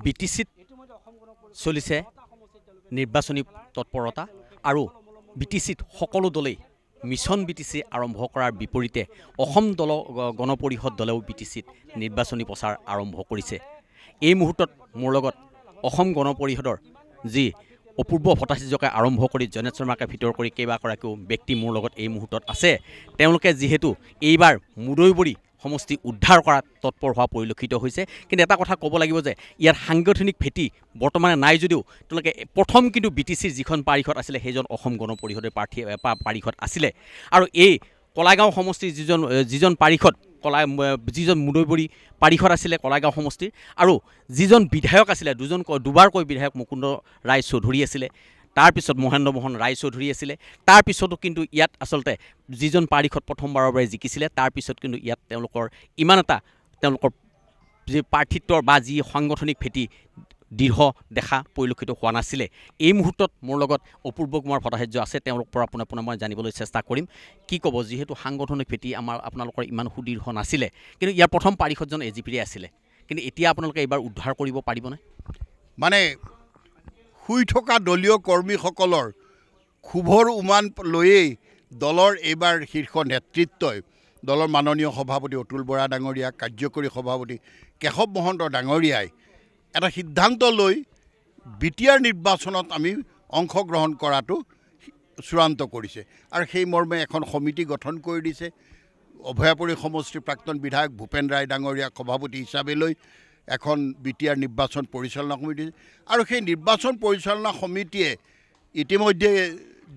বিটিচিত চলিছে নিৰ্বাচনী তৎপৰতা আৰু বিটিচিত সকলো দলেই মিছন বিটিচি আৰম্ভ কৰাৰ বিপৰীতে অসম দল গণ পৰিষদ দলেও বিটিচিত নিৰ্বাচনী প্ৰচাৰ আৰম্ভ কৰিছে। এই মুহূৰ্তত মোৰ লগত অসম গণ পৰিষদৰ যি অপূৰ্ব ভট্টাচাৰ্যকে আৰম্ভ কৰি জয়নাথ শৰ্মাকে ভিতৰ কৰি কেইবাগৰাকীও ব্যক্তি মোৰ লগত এই মুহূৰ্তত আছে। তেওঁলোকে যিহেতু এইবাৰ মুদৈবৰী সমষ্টি উদ্ধাৰ কৰাত তৎপৰ হোৱা পৰিলক্ষিত হৈছে। কিন্তু এটা কথা ক'ব লাগিব যে ইয়াৰ সাংগঠনিক ভেটি বৰ্তমানে নাই যদিও তেওঁলোকে প্ৰথম কিন্তু বিটিচিৰ যিখন পাৰিষদ আছিলে সেইজন অসম গণ পৰিষদৰ পাৰিষদ আছিলে। আৰু এই কলাগাঁও সমষ্টিৰ যিজন পাৰিষদ যিজন মুদৈবৰী পাৰিষদ আছিলে কলাগাঁও সমষ্টিৰ, আৰু যিজন বিধায়ক আছিলে দুবাৰকৈ বিধায়ক মুকুন্দ ৰায় চৌধুৰী আছিলে, তাৰপিছত মহেন্দ্ৰ মোহন ৰায় চৌধুৰী আছিলে। তাৰপিছতো কিন্তু ইয়াত আচলতে যিজন পাৰিষদ প্ৰথমবাৰৰ বাবে জিকিছিলে তাৰপিছত কিন্তু ইয়াত তেওঁলোকৰ ইমান এটা তেওঁলোকৰ যি প্ৰাৰ্থিত্বৰ বা যি সাংগঠনিক ভেটি দৃঢ় দেখা পৰিলক্ষিত হোৱা নাছিলে। এই মুহূৰ্তত মোৰ লগত অপূৰ্ব কুমাৰ ভট্টাচাৰ্য আছে, তেওঁলোকৰ পৰা পুনৰ মই জানিবলৈ চেষ্টা কৰিম। কি ক'ব, যিহেতু সাংগঠনিক ভেটি আপোনালোকৰ ইমান সুদৃঢ় নাছিলে, কিন্তু ইয়াৰ প্ৰথম পাৰিষদজন এজিপিৰে আছিলে, কিন্তু এতিয়া আপোনালোকে এইবাৰ উদ্ধাৰ কৰিব পাৰিবনে? মানে শুই থকা দলীয় কৰ্মীসকলৰ ক্ষোভৰ উমান লৈয়েই দলৰ এইবাৰ শীৰ্ষ নেতৃত্বই দলৰ মাননীয় সভাপতি অতুল বৰা ডাঙৰীয়া, কাৰ্যকৰী সভাপতি কেশৱ মহন্ত ডাঙৰীয়াই এটা সিদ্ধান্ত লৈ বিটিআৰ নিৰ্বাচনত আমি অংশগ্ৰহণ কৰাটো চূড়ান্ত কৰিছে। আৰু সেই মৰ্মে এখন সমিতি গঠন কৰি দিছে। অভয়াপুৰী সমষ্টিৰ প্ৰাক্তন বিধায়ক ভূপেন ৰায় ডাঙৰীয়াক সভাপতি হিচাপে লৈ এখন বিটিআৰ নিৰ্বাচন পৰিচালনা সমিতি, আৰু সেই নিৰ্বাচন পৰিচালনা সমিতিয়ে ইতিমধ্যে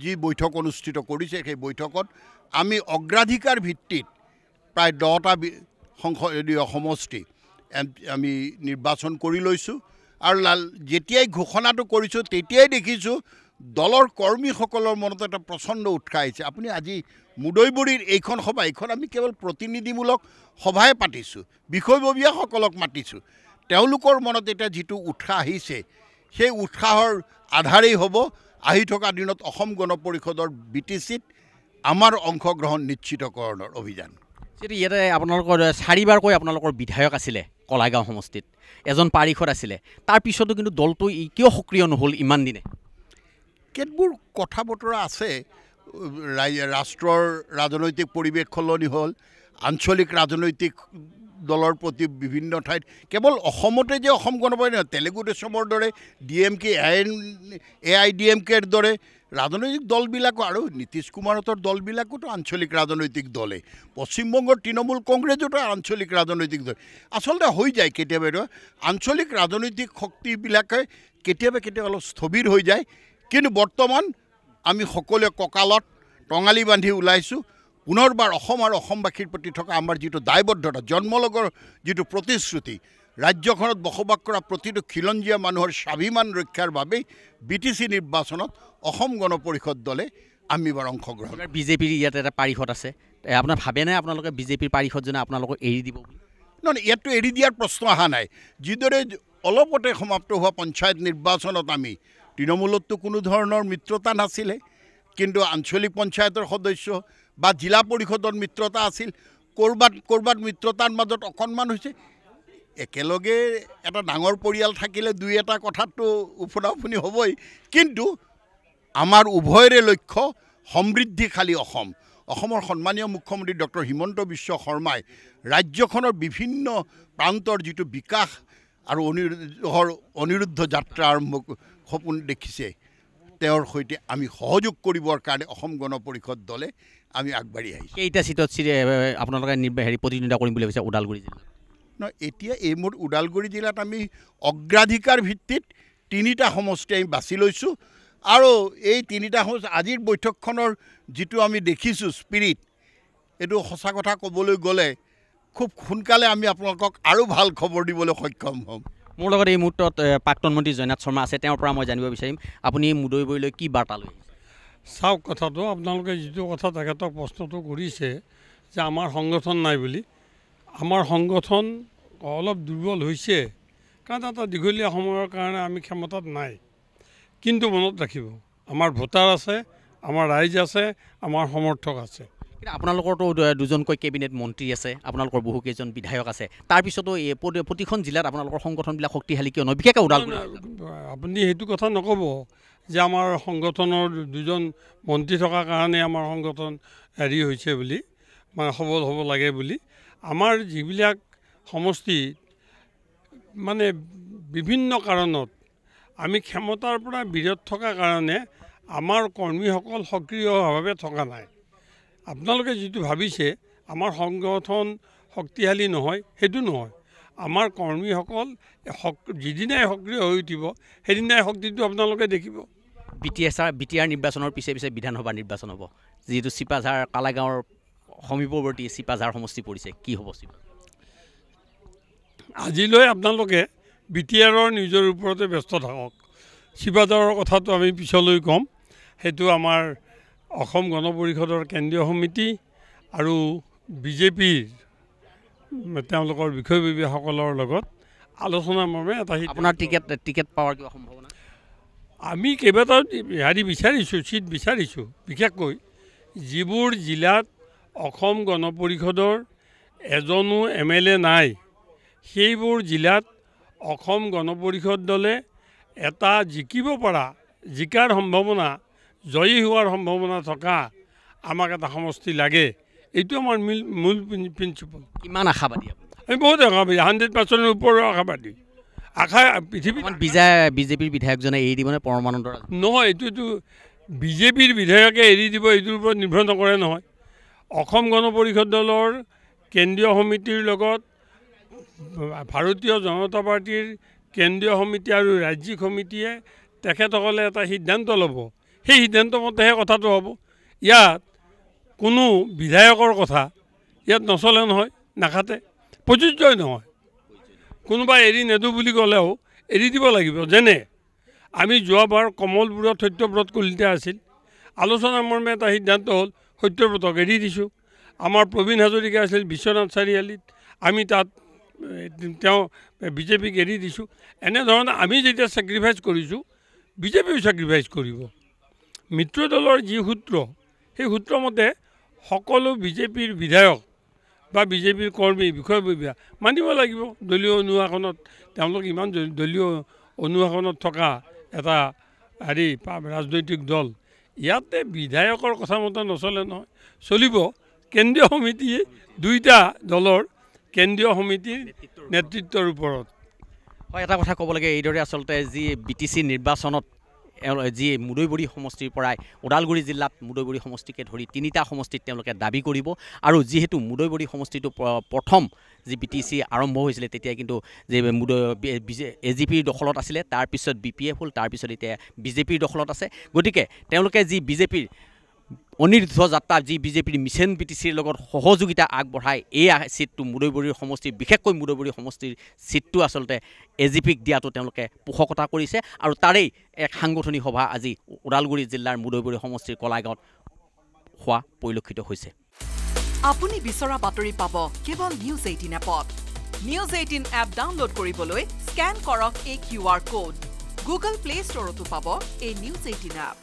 যি বৈঠক অনুষ্ঠিত কৰিছে সেই বৈঠকত আমি অগ্ৰাধিকাৰ ভিত্তিত প্ৰায় 10টা সংসদীয় সমষ্টি আমি নিৰ্বাচন কৰি লৈছোঁ। আৰু যেতিয়াই ঘোষণাটো কৰিছোঁ তেতিয়াই দেখিছোঁ দলৰ কৰ্মীসকলৰ মনত এটা প্ৰচণ্ড উৎসাহ আহিছে। আপুনি আজি মুদৈবৰীৰ এইখন সভা, এইখন আমি কেৱল প্ৰতিনিধিমূলক সভাই পাতিছোঁ, বিষয়ববীয়াসকলক মাতিছোঁ। তেওঁলোকৰ মনত এতিয়া যিটো উৎসাহ আহিছে সেই উৎসাহৰ আধাৰেই হ'ব আহি থকা দিনত অসম গণ পৰিষদৰ বিটিচিত আমাৰ অংশগ্ৰহণ নিশ্চিতকৰণৰ অভিযান। যিহেতু ইয়াতে আপোনালোকৰ 4বাৰকৈ আপোনালোকৰ বিধায়ক আছিলে কলাগাঁও সমষ্টিত, এজন পাৰিষদ আছিলে, তাৰপিছতো কিন্তু দলটো কিয় সক্ৰিয় নহ'ল ইমান দিনে? কেতবোৰ কথা বতৰা আছে। ৰাষ্ট্ৰৰ ৰাজনৈতিক পৰিৱেশ সলনি হ'ল, আঞ্চলিক ৰাজনৈতিক দলৰ প্ৰতি বিভিন্ন ঠাইত, কেৱল অসমতে যে অসম গণ পৰিষদ, তেলেগু দেশমৰ দৰে DMK AIDMKৰ দৰে ৰাজনৈতিক দলবিলাকো আৰু নীতিশ কুমাৰহঁতৰ দলবিলাকোতো আঞ্চলিক ৰাজনৈতিক দলে, পশ্চিমবংগৰ তৃণমূল কংগ্ৰেছতো আঞ্চলিক ৰাজনৈতিক দল। আচলতে হৈ যায় কেতিয়াবা আঞ্চলিক ৰাজনৈতিক শক্তিবিলাকে কেতিয়াবা অলপ স্থবিৰ হৈ যায়। কিন্তু বৰ্তমান আমি সকলোৱে কঁকালত টঙালি বান্ধি ওলাইছোঁ। পুনৰবাৰ অসম আৰু অসমবাসীৰ প্ৰতি থকা আমাৰ যিটো দায়বদ্ধতা, জন্মলগৰ যিটো প্ৰতিশ্ৰুতি, ৰাজ্যখনত বসবাস কৰা প্ৰতিটো খিলঞ্জীয়া মানুহৰ স্বাভিমান ৰক্ষাৰ বাবেই বিটিচি নিৰ্বাচনত অসম গণ পৰিষদ দলে আমি এবাৰ অংশগ্ৰহণ। বিজেপিৰ ইয়াত এটা পাৰিষদ আছে, আপোনাৰ ভাবেনে আপোনালোকে বিজেপিৰ পাৰিষদজনে আপোনালোকক এৰি দিব বুলি? নহয়, ইয়াততো এৰি দিয়াৰ প্ৰশ্ন অহা নাই। যিদৰে অলপতে সমাপ্ত হোৱা পঞ্চায়ত নিৰ্বাচনত আমি তৃণমূলততো কোনো ধৰণৰ মিত্ৰতা নাছিলে, কিন্তু আঞ্চলিক পঞ্চায়তৰ সদস্য বা জিলা পৰিষদৰ মিত্ৰতা আছিল। ক'ৰবাত মিত্ৰতাৰ মাজত অকণমান হৈছে। একেলগে এটা ডাঙৰ পৰিয়াল থাকিলে দুই এটা কথাটো উফৰা-উফনি হ'বই। কিন্তু আমাৰ উভয়ৰে লক্ষ্য সমৃদ্ধিশালী অসম। অসমৰ সন্মানীয় মুখ্যমন্ত্ৰী ডক্টৰ হিমন্ত বিশ্ব শৰ্মাই ৰাজ্যখনৰ বিভিন্ন প্ৰান্তৰ যিটো বিকাশ আৰু অনিৰুদ্ধ যাত্ৰা আৰম্ভ সপোন দেখিছে, তেওঁৰ সৈতে আমি সহযোগ কৰিবৰ কাৰণে অসম গণ পৰিষদ দলে আমি আগবাঢ়ি আহিছোঁ। কেইটা চিটত আপোনালোকে প্ৰতিদ্বন্দ্বিতা কৰিম বুলি ভাবিছে ওদালগুৰি জিলাত? নহয়, এতিয়া এই মোৰ ওদালগুৰি জিলাত আমি অগ্ৰাধিকাৰ ভিত্তিত 3টা সমষ্টি আমি বাছি লৈছোঁ। আৰু এই 3টা সমষ্টি আজিৰ বৈঠকখনৰ যিটো আমি দেখিছোঁ স্পিৰিট, এইটো সঁচা কথা ক'বলৈ গ'লে খুব সোনকালে আমি আপোনালোকক আৰু ভাল খবৰ দিবলৈ সক্ষম হ'ম। মোৰ লগত এই মুহূৰ্তত প্ৰাক্তন মন্ত্ৰী জয়নাথ শৰ্মা আছে, তেওঁৰ পৰা মই জানিব বিচাৰিম আপুনি মুদৈবৰীলৈ কি বাৰ্তা লৈ? চাওক, কথাটো আপোনালোকে যিটো কথা তেখেতক প্ৰশ্নটো কৰিছে যে আমাৰ সংগঠন নাই বুলি, আমাৰ সংগঠন অলপ দুৰ্বল হৈছে, কাৰণ এটা দীঘলীয়া সময়ৰ কাৰণে আমি ক্ষমতাত নাই। কিন্তু মনত ৰাখিব, আমাৰ ভোটাৰ আছে, আমাৰ ৰাইজ আছে, আমাৰ সমৰ্থক আছে। কিন্তু আপোনালোকৰতো দুজনকৈ কেবিনেট মন্ত্ৰী আছে, আপোনালোকৰ বহুকেইজন বিধায়ক আছে, তাৰপিছতো এই প্ৰতিখন জিলাত আপোনালোকৰ সংগঠনবিলাক শক্তিশালী কিয় নহয়, বিশেষকৈ ওদালগুৰি? আপুনি সেইটো কথা নক'ব যে আমাৰ সংগঠনৰ দুজন মন্ত্ৰী থকাৰ কাৰণে আমাৰ সংগঠন হেৰি হৈছে বুলি, মানে সবল হ'ব লাগে বুলি। আমাৰ যিবিলাক সমষ্টি মানে বিভিন্ন কাৰণত আমি ক্ষমতাৰ পৰা বিৰত থকাৰ কাৰণে আমাৰ কৰ্মীসকল সক্ৰিয়ভাৱে থকা নাই। আপোনালোকে যিটো ভাবিছে আমাৰ সংগঠন শক্তিশালী নহয়, সেইটো নহয়। আমাৰ কৰ্মীসকল যিদিনাই সক্ৰিয় হৈ উঠিব সেইদিনাই শক্তিটো আপোনালোকে দেখিব। BTR নিৰ্বাচনৰ পিছে পিছে বিধানসভা নিৰ্বাচন হ'ব, যিহেতু চিপাঝাৰ কালাগাঁৱৰ সমীপৱৰ্তী চিপাঝাৰ সমষ্টি পৰিছে, কি হ'ব? আজিলৈ আপোনালোকে BTRৰ নিজৰ ওপৰতে ব্যস্ত থাকক। চিপাঝাৰৰ কথাটো আমি পিছলৈ ক'ম। সেইটো আমাৰ অসম গণ পৰিষদৰ কেন্দ্ৰীয় সমিতি আৰু বিজেপিৰ তেওঁলোকৰ বিষয়ববীয়াসকলৰ লগত আলোচনাৰ বাবে এটা আপোনাৰ টিকেট পাৱাৰ কিবা সম্ভাৱনা? আমি কেইবাটাও বিচাৰিছোঁ, চিট বিচাৰিছোঁ। বিশেষকৈ যিবোৰ জিলাত অসম গণ পৰিষদৰ এজনো MLA নাই, সেইবোৰ জিলাত অসম গণ পৰিষদ দলে এটা জিকিব পৰা, জিকাৰ সম্ভাৱনা, জয়ী হোৱাৰ সম্ভাৱনা থকা আমাক এটা সমষ্টি লাগে। এইটো আমাৰ মূল প্ৰিন্সিপল। কিমান আশাবাদী? আমি বহুত আশাবাদী, 100% ওপৰৰ আশাবাদী। পৃথিৱীত বিজেপিৰ বিধায়কজনে এৰি দিবনে পৰমানন্দ? নহয়, এইটোতো বিজেপিৰ বিধায়কে এৰি দিব এইটোৰ ওপৰত নিৰ্ভৰ নকৰে নহয়। অসম গণ পৰিষদ দলৰ কেন্দ্ৰীয় সমিতিৰ লগত ভাৰতীয় জনতা পাৰ্টীৰ কেন্দ্ৰীয় সমিতি আৰু ৰাজ্যিক সমিতিয়ে তেখেতসকলে এটা সিদ্ধান্ত ল'ব, সেই সিদ্ধান্ত মতেহে কথাটো হ'ব। ইয়াত কোনো বিধায়কৰ কথা ইয়াত নচলে নহয়, নাখাতে, প্ৰযোজ্যই নহয়। কোনোবাই এৰি নেদোঁ বুলি ক'লেও এৰি দিব লাগিব। যেনে আমি যোৱাবাৰ কমলপুৰত সত্যব্ৰত কলিতা আছিল, আলোচনাৰ মৰ্মে এটা সিদ্ধান্ত হ'ল সত্যব্ৰতক এৰি দিছোঁ। আমাৰ প্ৰবীণ হাজৰিকা আছিল বিশ্বনাথ চাৰিআলিত, আমি তাত তেওঁ বিজেপিক এৰি দিছোঁ। এনেধৰণে আমি যেতিয়া ছেক্ৰিফাইচ কৰিছোঁ, বিজেপিও ছেক্ৰিফাইচ কৰিব। মিত্ৰ দলৰ যি সূত্ৰ, সেই সূত্ৰমতে সকলো বিজেপিৰ বিধায়ক বা বিজেপিৰ কৰ্মী বিষয়ববীয়া মানিব লাগিব। দলীয় অনুশাসনত তেওঁলোক ইমান দলীয় অনুশাসনত থকা এটা ৰাজনৈতিক দল, ইয়াতে বিধায়কৰ কথা মতে নচলে নহয়, চলিব কেন্দ্ৰীয় সমিতিয়ে, দুইটা দলৰ কেন্দ্ৰীয় সমিতিৰ নেতৃত্বৰ ওপৰত। হয়, এটা কথা ক'ব লাগে, এইদৰে আচলতে যি BTC নিৰ্বাচনত যি মুদৈবৰী সমষ্টিৰ পৰাই ওদালগুৰি জিলাত মুদৈবৰী সমষ্টিকে ধৰি 3টা সমষ্টিত তেওঁলোকে দাবী কৰিব। আৰু যিহেতু মুদৈবৰী সমষ্টিটো প্ৰথম যি BTC আৰম্ভ হৈছিলে তেতিয়া কিন্তু যে AGPৰ দখলত আছিলে, তাৰপিছত BPF হ'ল, তাৰপিছত এতিয়া বিজেপিৰ দখলত আছে। গতিকে তেওঁলোকে যি বিজেপিৰ অনিৰুদ্ধ যাত্ৰা, যি বিজেপিৰ মিছন BTCৰ লগত সহযোগিতা আগবঢ়ায়, এই চিটটো মুদৈবৰীৰ সমষ্টিৰ, বিশেষকৈ মুদৈবৰী সমষ্টিৰ চিটটো আচলতে AGPক দিয়াটো তেওঁলোকে পোষকতা কৰিছে। আৰু তাৰেই এক সাংগঠনিক সভা আজি ওদালগুৰি জিলাৰ মুদৈবৰী সমষ্টিৰ কলাগাঁৱত হোৱা পৰিলক্ষিত হৈছে। আপুনি বিচৰা বাতৰি পাব কেৱল নিউজ 18 এপত। নিউজ 18 এপ ডাউনলোড কৰিবলৈ স্কেন কৰক এই QR কোড। গুগল প্লে ষ্টৰতো পাব এই নিউজ 18 এপ।